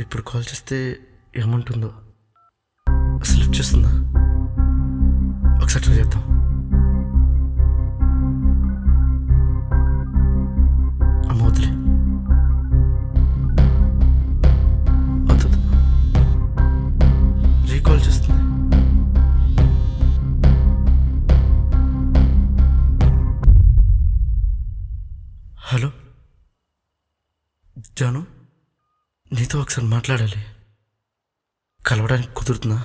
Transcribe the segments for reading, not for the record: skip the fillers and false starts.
ఇప్పుడు కాల్ చేస్తే ఏమంటుందో అసలు లిఫ్ట్ చేస్తుందా? ఒకసారి ట్రై చేద్దాం. అమ్మ వదిలే వద్దు, రీకాల్ చేస్తుంది. హలో జాను, నీతో ఒకసారి మాట్లాడాలి. కలవడానికి కుదురుతుందా?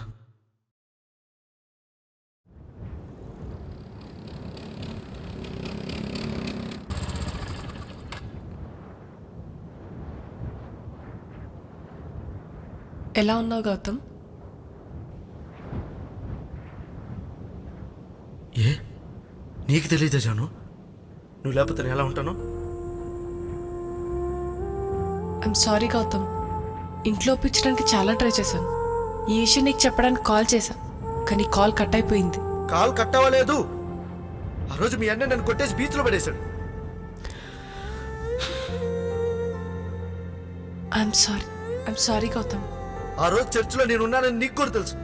ఎలా ఉన్నావు గౌతమ్? ఏ నీకు తెలియదా జాను? నువ్వు లేకపోతే నేను ఎలా ఉంటాను? I'm sorry Gautam. ఇంట్లో ఒప్పించడానికి చాలా ట్రై చేశాను. ఈ విషయం నీకు చెప్పడానికి కాల్ చేశా, కానీ కాల్ కట్ అయిపోయింది. కాల్ కట్ అవ్వలేదు. ఆ రోజు మీ అన్న నన్ను కొట్టేసి బీచ్లో పడేశాడు. I'm sorry Gautam. ఆ రోజు చర్చిలో నేను ఉన్నానని నీకు కూడా తెలుసు.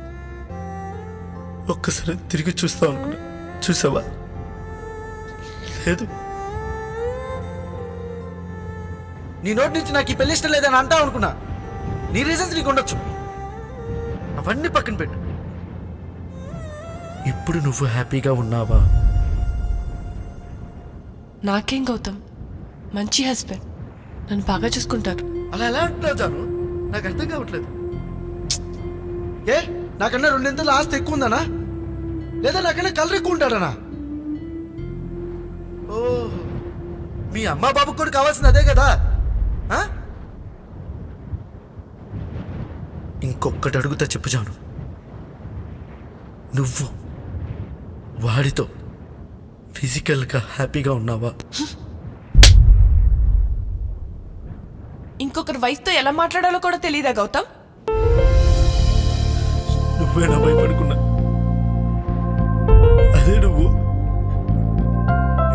ఒక్కసారి తిరిగి చూస్తావు అనుకున్నా, చూసావా? లేదు. నీ నోటి నుంచి నాకు ఈ పెళ్లి ఇష్టం లేదని అంటావు అనుకున్నా. నీ రీజన్స్ నీకు ఉండొచ్చు, అవన్నీ పక్కన పెట్టు. ఇప్పుడు నువ్వు హ్యాపీగా ఉన్నావా? నాకేం గౌతమ్, మంచి హస్బెండ్, నన్ను బాగా చూసుకుంటారు. అలా ఎలా అంటున్నావు జాను? నాకు అర్థం కావట్లేదు. ఏ నాకన్నా 2 ఆస్తి ఎక్కువ ఉందనా, లేదా నాకన్నా కలర్ ఎక్కువ ఉంటాడనా? ఓ, మీ అమ్మా బాబుకు కూడా కావాల్సింది అదే కదా? ఇంకొకటి అడుగుతా చెప్పు జాను, నువ్వు వాడితో ఫిజికల్గా హ్యాపీగా ఉన్నావా? ఇంకొకరి వైఫ్తో ఎలా మాట్లాడాలో కూడా తెలియదా గౌతమ్? నువ్వే నా వైపు అనుకున్నా, అదే నువ్వు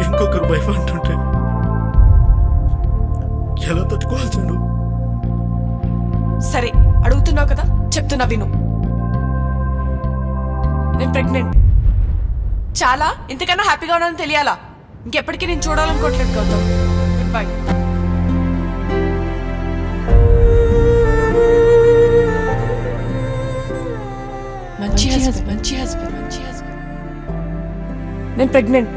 ఇంకొకరు వైఫ్ అంటుంటే ఎలా తట్టుకోవాలి జాను? సరే, అడుగుతున్నావు కదా, చెప్తున్నా విను. నేను ప్రెగ్నెంట్. చాలా, ఇంతకన్నా హ్యాపీగా ఉన్నానని తెలియాలా? ఇంకెప్పటికీ నేను చూడాలనుకోవట్లేదు గౌతమ్. Goodbye. మంచి హస్బెండ్. నేను ప్రెగ్నెంట్.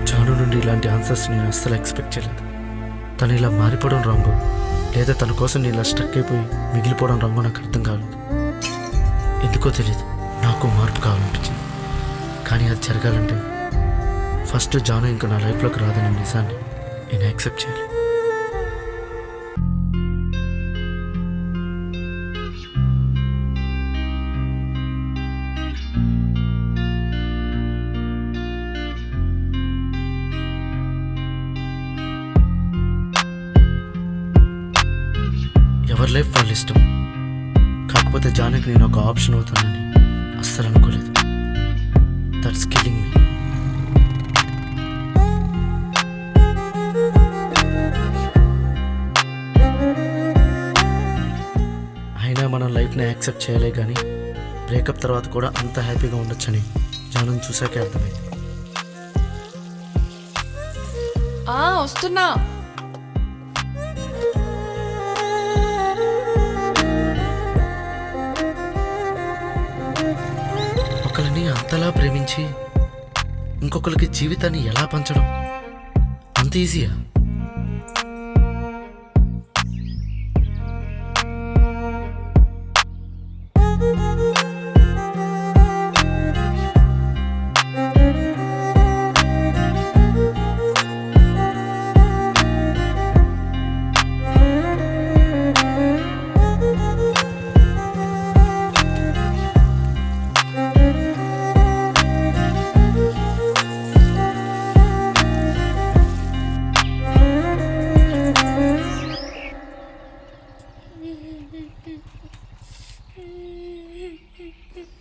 జాను నుండి ఇలాంటి ఆన్సర్స్ నేను అస్సలు ఎక్స్పెక్ట్ చేయలేదు. తను ఇలా మారిపోవడం రాంగో, లేదా తన కోసం నేను ఇలా స్ట్రక్ అయిపోయి మిగిలిపోవడం రాంగో నాకు అర్థం కాలేదు. ఎందుకో తెలియదు, నాకు మార్పు కావాలనిపించింది. కానీ అది జరగాలంటే ఫస్ట్ జాను ఇంకా నా లైఫ్లోకి రాదనే నిజాన్ని నేను యాక్సెప్ట్ చేయాలి. ఎవరి లైఫ్ వాళ్ళ ఇష్టం. కాకపోతే జానుకి నేను ఒక ఆప్షన్ అవుతానని అస్సలు అనుకోలేదు. దట్స్ కిల్లింగ్ మీ. అయినా మనం లైఫ్ని యాక్సెప్ట్ చేయలే, కానీ బ్రేకప్ తర్వాత కూడా అంత హ్యాపీగా ఉండొచ్చని జానుని చూసాకే అర్థమైంది. వస్తున్నా. ఒకరిని అంతలా ప్రేమించి ఇంకొకరికి జీవితాన్ని ఎలా పంచడం అంత ఈజీయా?